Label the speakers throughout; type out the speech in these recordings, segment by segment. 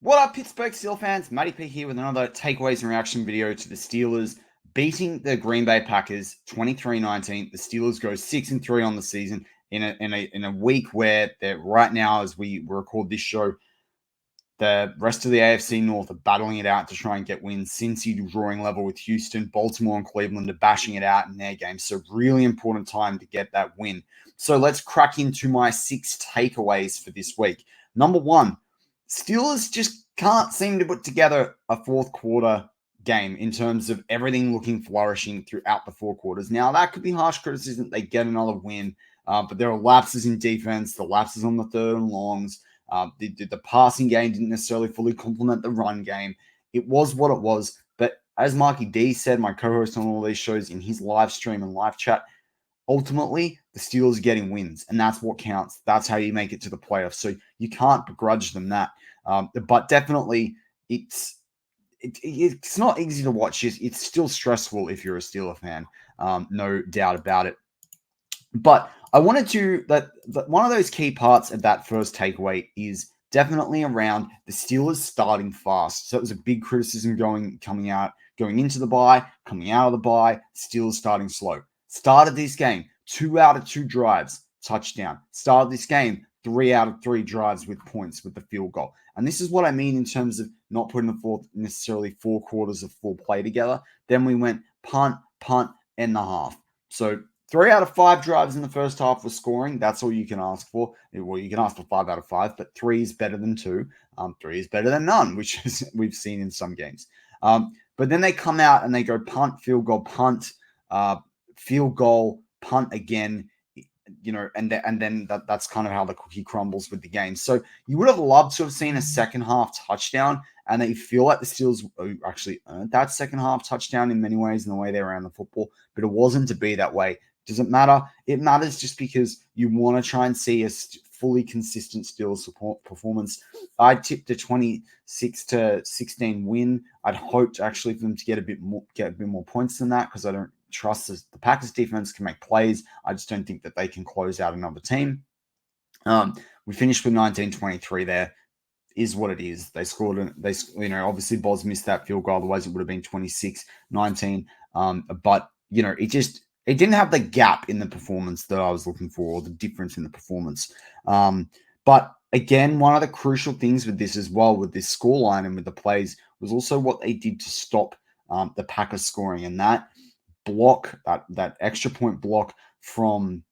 Speaker 1: What up, Pittsburgh Steel fans? Matty P here with another takeaways and reaction video to the Steelers beating the Green Bay Packers 23-19. The Steelers go 6-3 on the season in a week where they're right now, as we record this show, the rest of the AFC North are battling it out to try and get wins. Cincy drawing level with Houston, Baltimore and Cleveland are bashing it out in their games. So really important time to get that win. So let's crack into my 6 takeaways for this week. Number 1, Steelers just can't seem to put together a fourth quarter game in terms of everything looking flourishing throughout the 4 quarters. Now, that could be harsh criticism. They get another win, but there are lapses in defense, the lapses on the third and longs. The passing game didn't necessarily fully complement the run game. It was what it was. But as Marky D said, my co-host on all these shows, in his live stream and live chat, ultimately, the Steelers are getting wins, and that's what counts. That's how you make it to the playoffs. So you can't begrudge them that. But definitely, it's not easy to watch. It's still stressful if you're a Steeler fan, no doubt about it. But I wanted to that one of those key parts of that first takeaway is definitely around the Steelers starting fast. So it was a big criticism going into the bye, coming out of the bye. Steelers starting slow. Started this game 2 out of 2 drives, touchdown. Started this game 3 out of 3 drives with points with the field goal. And this is what I mean in terms of not putting necessarily 4 quarters of full play together. Then we went punt, and the half. So 3 out of 5 drives in the first half was scoring. That's all you can ask for. Well, you can ask for 5 out of 5, but 3 is better than 2. 3 is better than none, which is we've seen in some games. But then they come out and they go punt, field goal, punt, field goal, punt again. And then that's kind of how the cookie crumbles with the game. So you would have loved to have seen a second half touchdown, and they feel like the Steelers actually earned that second half touchdown in many ways in the way they ran the football, but it wasn't to be that way. Does it matter? It matters just because you want to try and see a fully consistent Steelers performance. I tipped a 26-16 win. I'd hoped actually for them to get a bit more points than that, because I don't trust the Packers defense can make plays. I just don't think that they can close out another team. We finished with 19-23 there. Is what it is. They scored, obviously Boz missed that field goal. Otherwise it would have been 26-19. But, it didn't have the gap in the performance that I was looking for, or the difference in the performance. But again, one of the crucial things with this as well, with this scoreline and with the plays, was also what they did to stop the Packers scoring. And that block, that extra point block from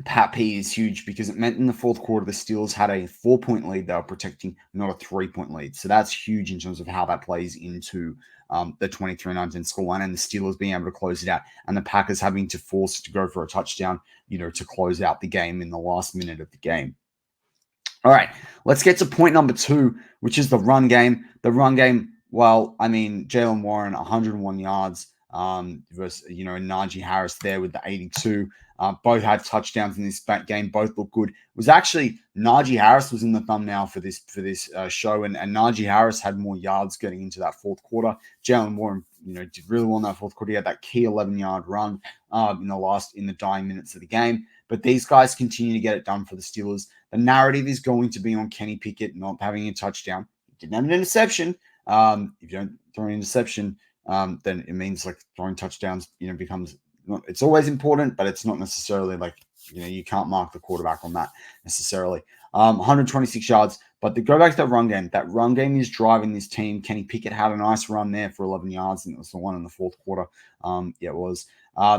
Speaker 1: Pat P is huge, because it meant in the fourth quarter the Steelers had a 4-point lead they were protecting, not a 3-point lead. So that's huge in terms of how that plays into the 23-19 scoreline, and the Steelers being able to close it out, and the Packers having to force it to go for a touchdown, to close out the game in the last minute of the game. All right, let's get to point number 2, which is the run game. The run game, Jaylen Warren, 101 yards. Versus, Najee Harris there with the 82. Both had touchdowns in this game. Both look good. It was actually Najee Harris was in the thumbnail for this show, and Najee Harris had more yards getting into that fourth quarter. Jaylen Warren, did really well in that fourth quarter. He had that key 11-yard run in the dying minutes of the game. But these guys continue to get it done for the Steelers. The narrative is going to be on Kenny Pickett not having a touchdown. He didn't have an interception. If you don't throw an interception, then it means like throwing touchdowns, becomes it's always important, but it's not necessarily like, you can't mark the quarterback on that necessarily. 126 yards, but to go back to that run game, is driving this team. Kenny Pickett had a nice run there for 11 yards, and it was the one in the fourth quarter. It was.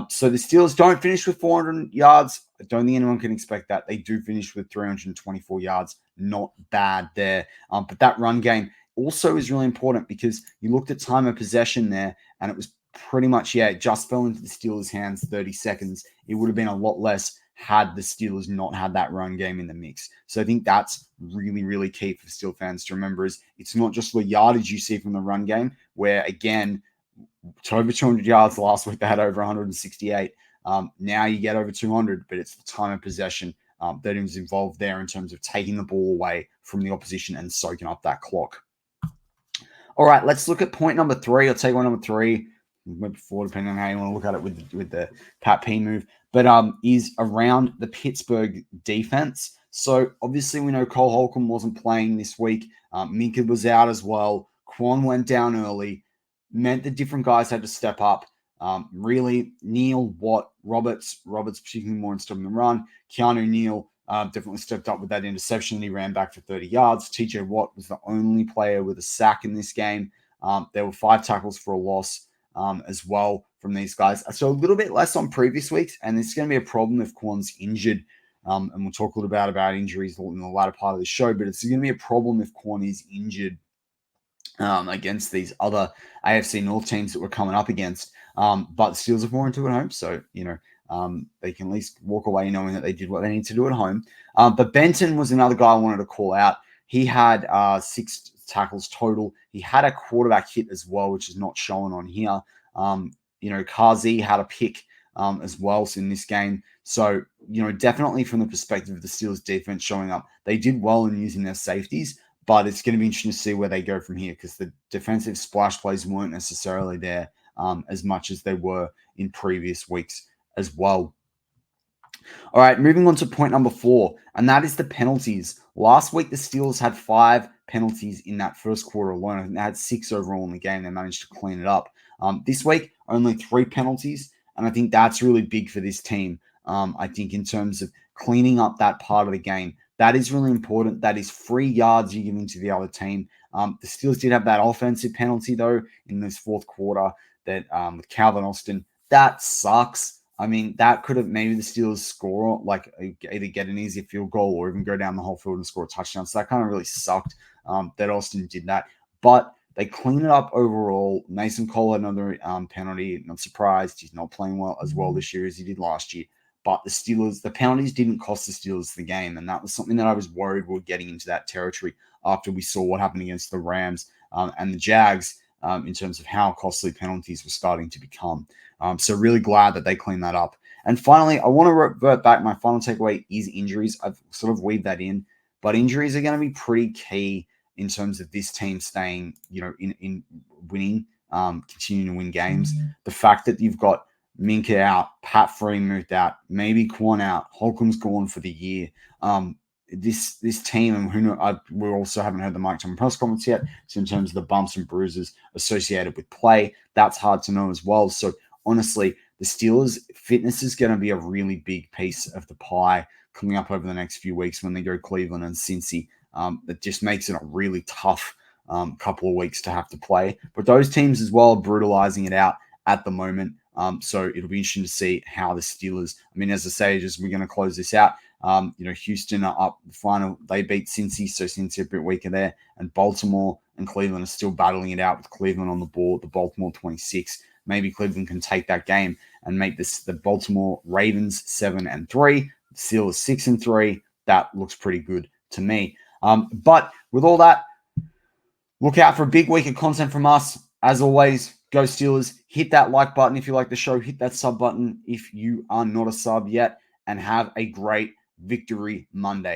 Speaker 1: So the Steelers don't finish with 400 yards. I don't think anyone can expect that. They do finish with 324 yards. Not bad there. But that run game also is really important, because you looked at time of possession there, and it was pretty much, it just fell into the Steelers' hands, 30 seconds. It would have been a lot less had the Steelers not had that run game in the mix. So I think that's really, really key for Steel fans to remember, is it's not just the yardage you see from the run game, where, again, to over 200 yards last week, they had over 168. Now you get over 200, but it's the time of possession that is involved there in terms of taking the ball away from the opposition and soaking up that clock. All right, let's look at point number 3. I'll take one number 3. Went before, depending on how you want to look at it with the Pat P move, but is around the Pittsburgh defense. So obviously we know Cole Holcomb wasn't playing this week. Minka was out as well. Quan went down early. Meant that different guys had to step up. Really, Neal, Watt, Roberts particularly more in stopping the run. Keanu Neal definitely stepped up with that interception. He ran back for 30 yards. TJ Watt was the only player with a sack in this game. There were 5 tackles for a loss as well from these guys. So a little bit less on previous weeks, and it's going to be a problem if Quan's injured. And we'll talk a little bit about injuries in the latter part of the show, but it's going to be a problem if Quan is injured against these other AFC North teams that we're coming up against. But the Steelers have more into it at home, so they can at least walk away knowing that they did what they need to do at home. But Benton was another guy I wanted to call out. He had 6 tackles total. He had a quarterback hit as well, which is not shown on here. Kazi had a pick as well in this game. So, definitely from the perspective of the Steelers defense showing up, they did well in using their safeties, but it's going to be interesting to see where they go from here because the defensive splash plays weren't necessarily there as much as they were in previous weeks as well. All right, moving on to point number 4, and that is the penalties. Last week, the Steelers had 5 penalties in that first quarter alone. I think they had 6 overall in the game. They managed to clean it up. This week, only 3 penalties, and I think that's really big for this team. I think in terms of cleaning up that part of the game, that is really important. That is free yards you're giving to the other team. The Steelers did have that offensive penalty, though, in this fourth quarter that with Calvin Austin. That sucks. I mean, that could have maybe the Steelers score, like either get an easier field goal or even go down the whole field and score a touchdown. So that kind of really sucked that Austin did that. But they clean it up overall. Mason Cole had another penalty. Not surprised. He's not playing well as well this year as he did last year. But the penalties didn't cost the Steelers the game. And that was something that I was worried we were getting into that territory after we saw what happened against the Rams and the Jags in terms of how costly penalties were starting to become. So really glad that they cleaned that up. And finally, I want to revert back. My final takeaway is injuries. I've sort of weaved that in. But injuries are going to be pretty key in terms of this team staying, in winning, continuing to win games. The fact that you've got Minka out, Pat Free moved out, maybe Quan out, Holcomb's gone for the year. This team, and we also haven't heard the Mike Tomlin press comments yet. So in terms of the bumps and bruises associated with play, that's hard to know as well. So honestly, the Steelers' fitness is going to be a really big piece of the pie coming up over the next few weeks when they go Cleveland and Cincy. That just makes it a really tough couple of weeks to have to play. But those teams as well are brutalizing it out at the moment. So it'll be interesting to see how the Steelers, as I say, we're going to close this out. Houston are up the final. They beat Cincy, so Cincy a bit weaker there. And Baltimore and Cleveland are still battling it out with Cleveland on the board, the Baltimore 26. Maybe Cleveland can take that game and make the Baltimore Ravens 7-3, the Steelers 6-3. That looks pretty good to me. But with all that, look out for a big week of content from us. As always, go Steelers. Hit that like button if you like the show. Hit that sub button if you are not a sub yet. And have a great Victory Monday.